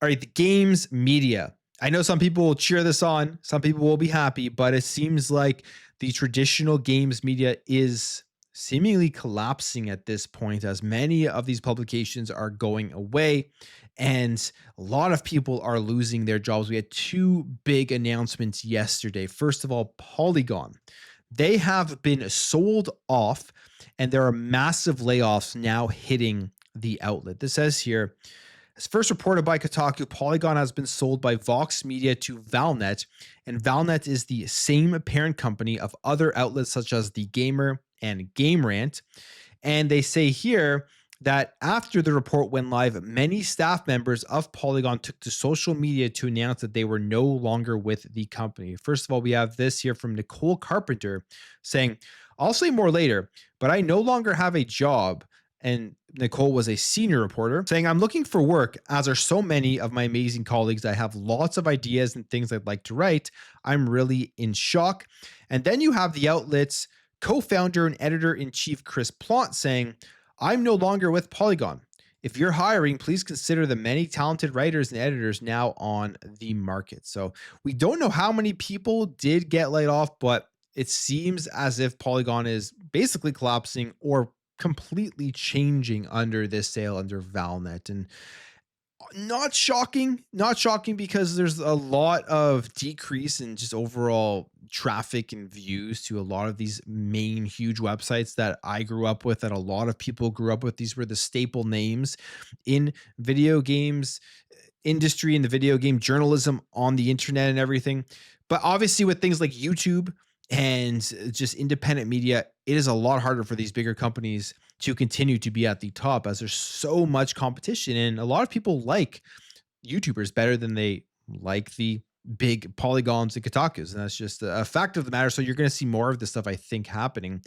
All right, the games media. I know some people will cheer this on, some people will be happy, but it seems like the traditional games media is seemingly collapsing at this point as many of these publications are going away and a lot of people are losing their jobs. We had two big announcements yesterday. First of all, Polygon. They have been sold off and there are massive layoffs now hitting the outlet. This says here, as first reported by Kotaku, Polygon has been sold by Vox Media to Valnet, and Valnet is the same parent company of other outlets such as The Gamer and Game Rant. And they say here that after the report went live, many staff members of Polygon took to social media to announce that they were no longer with the company. First of all, we have this here from Nicole Carpenter saying, I'll say more later, but I no longer have a job. And Nicole was a senior reporter saying, I'm looking for work, as are so many of my amazing colleagues. I have lots of ideas and things I'd like to write. I'm really in shock. And then you have the outlet's co-founder and editor-in-chief Chris Plante saying, I'm no longer with Polygon. If you're hiring, please consider the many talented writers and editors now on the market. So we don't know how many people did get laid off, but it seems as if Polygon is basically collapsing or completely changing under this sale under Valnet. And not shocking because there's a lot of decrease in just overall traffic and views to a lot of these main huge websites that I grew up with, that a lot of people grew up with. These were the staple names in video games industry and the video game journalism on the internet and everything. But obviously with things like YouTube and just independent media, it is a lot harder for these bigger companies to continue to be at the top as there's so much competition. And a lot of people like YouTubers better than they like the big Polygons and Kotakus. And that's just a fact of the matter. So you're going to see more of this stuff, I think, happening.